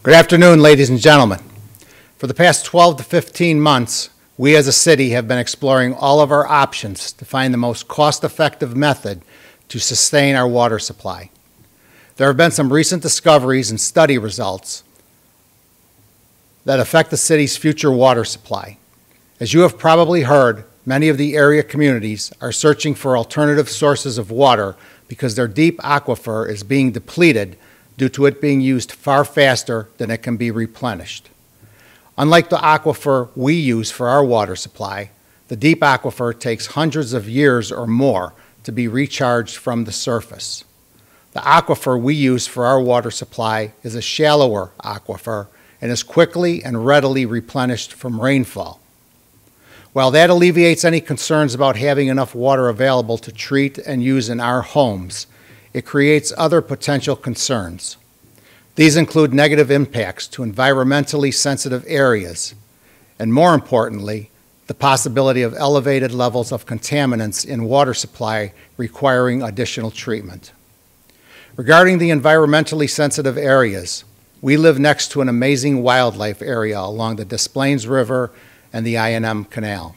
Good afternoon, ladies and gentlemen. For the past 12 to 15 months, we as a city have been exploring all of our options to find the most cost-effective method to sustain our water supply. There have been some recent discoveries and study results that affect the city's future water supply. As you have probably heard, many of the area communities are searching for alternative sources of water because their deep aquifer is being depleted due to it being used far faster than it can be replenished. Unlike the aquifer we use for our water supply, the deep aquifer takes hundreds of years or more to be recharged from the surface. The aquifer we use for our water supply is a shallower aquifer and is quickly and readily replenished from rainfall. While that alleviates any concerns about having enough water available to treat and use in our homes, it creates other potential concerns. These include negative impacts to environmentally sensitive areas, and more importantly, the possibility of elevated levels of contaminants in water supply requiring additional treatment. Regarding the environmentally sensitive areas, we live next to an amazing wildlife area along the Des Plaines River and the I&M Canal.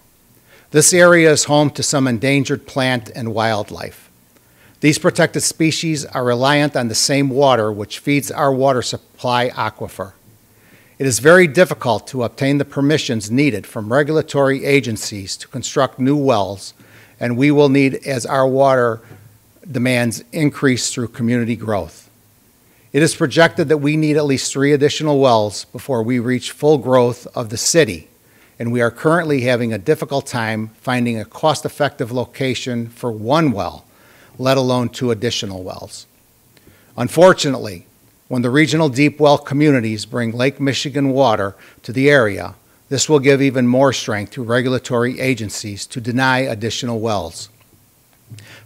This area is home to some endangered plant and wildlife. These protected species are reliant on the same water which feeds our water supply aquifer. It is very difficult to obtain the permissions needed from regulatory agencies to construct new wells, and we will need as our water demands increase through community growth. It is projected that we need at least 3 additional wells before we reach full growth of the city, and we are currently having a difficult time finding a cost-effective location for 1 well, let alone 2 additional wells. Unfortunately, when the regional deep well communities bring Lake Michigan water to the area, this will give even more strength to regulatory agencies to deny additional wells.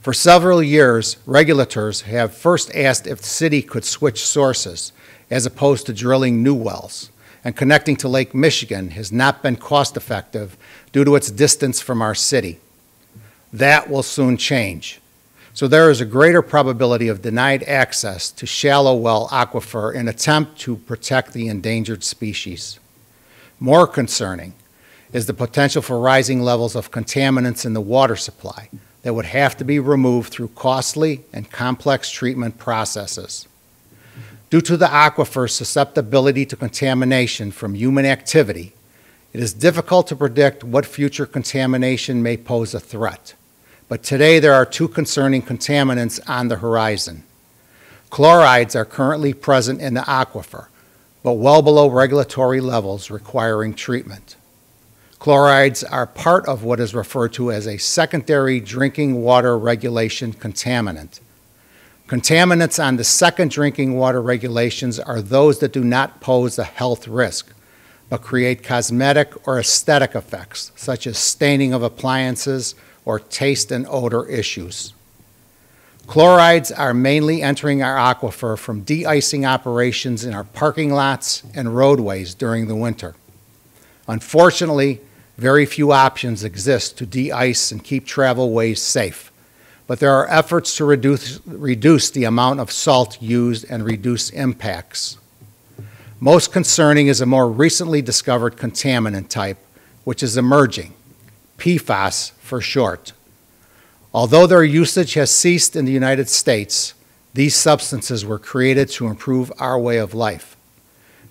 For several years, regulators have first asked if the city could switch sources as opposed to drilling new wells, and connecting to Lake Michigan has not been cost-effective due to its distance from our city. That will soon change. So there is a greater probability of denied access to shallow well aquifer in an attempt to protect the endangered species. More concerning is the potential for rising levels of contaminants in the water supply that would have to be removed through costly and complex treatment processes. Due to the aquifer's susceptibility to contamination from human activity, it is difficult to predict what future contamination may pose a threat. But today there are 2 concerning contaminants on the horizon. Chlorides are currently present in the aquifer, but well below regulatory levels requiring treatment. Chlorides are part of what is referred to as a secondary drinking water regulation contaminant. Contaminants on the second drinking water regulations are those that do not pose a health risk, but create cosmetic or aesthetic effects, such as staining of appliances or taste and odor issues. Chlorides are mainly entering our aquifer from de-icing operations in our parking lots and roadways during the winter. Unfortunately, very few options exist to de-ice and keep travelways safe, but there are efforts to reduce the amount of salt used and reduce impacts. Most concerning is a more recently discovered contaminant type, which is emerging, PFAS for short. Although their usage has ceased in the United States, these substances were created to improve our way of life.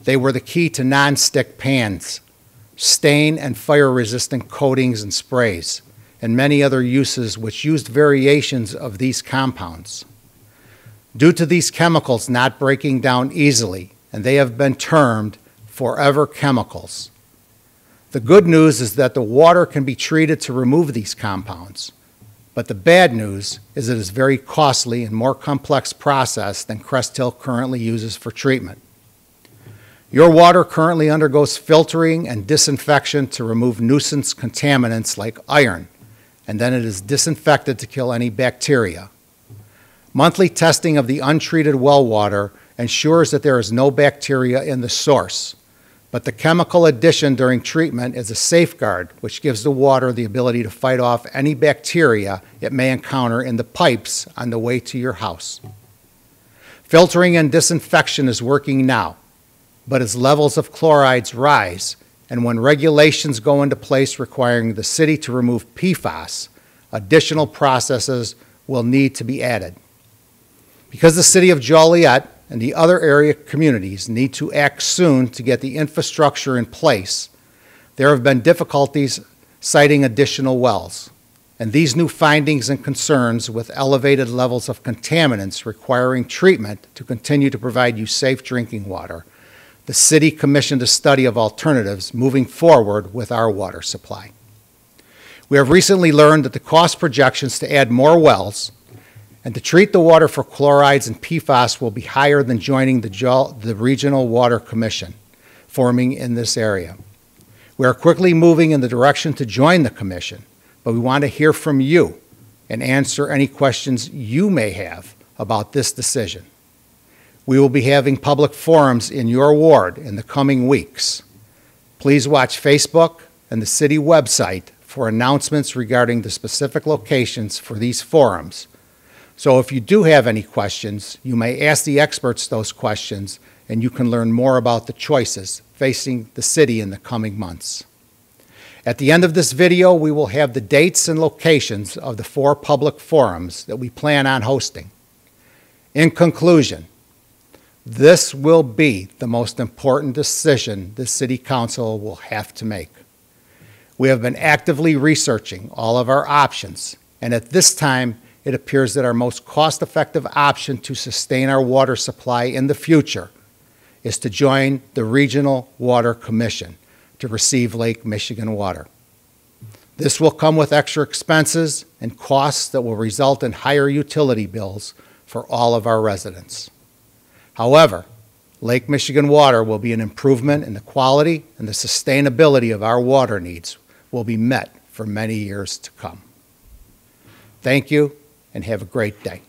They were the key to non-stick pans, stain and fire-resistant coatings and sprays, and many other uses which used variations of these compounds. Due to these chemicals not breaking down easily, and they have been termed forever chemicals. The good news is that the water can be treated to remove these compounds, but the bad news is it is a very costly and more complex process than Crest currently uses for treatment. Your water currently undergoes filtering and disinfection to remove nuisance contaminants like iron, and then it is disinfected to kill any bacteria. Monthly testing of the untreated well water ensures that there is no bacteria in the source, but the chemical addition during treatment is a safeguard which gives the water the ability to fight off any bacteria it may encounter in the pipes on the way to your house. Filtering and disinfection is working now. But as levels of chlorides rise, and when regulations go into place requiring the city to remove PFAS, additional processes will need to be added. Because the city of Joliet and the other area communities need to act soon to get the infrastructure in place, there have been difficulties siting additional wells. And these new findings and concerns with elevated levels of contaminants requiring treatment to continue to provide you safe drinking water, the city commissioned a study of alternatives moving forward with our water supply. We have recently learned that the cost projections to add more wells and to treat the water for chlorides and PFAS will be higher than joining the Regional Water Commission, forming in this area. We are quickly moving in the direction to join the commission, but we want to hear from you and answer any questions you may have about this decision. We will be having public forums in your ward in the coming weeks. Please watch Facebook and the city website for announcements regarding the specific locations for these forums. So if you do have any questions, you may ask the experts those questions, and you can learn more about the choices facing the city in the coming months. At the end of this video, we will have the dates and locations of the 4 public forums that we plan on hosting. In conclusion, this will be the most important decision the City Council will have to make. We have been actively researching all of our options, and at this time, it appears that our most cost-effective option to sustain our water supply in the future is to join the Regional Water Commission to receive Lake Michigan water. This will come with extra expenses and costs that will result in higher utility bills for all of our residents. However, Lake Michigan water will be an improvement in the quality and the sustainability of our water needs will be met for many years to come. Thank you, and have a great day.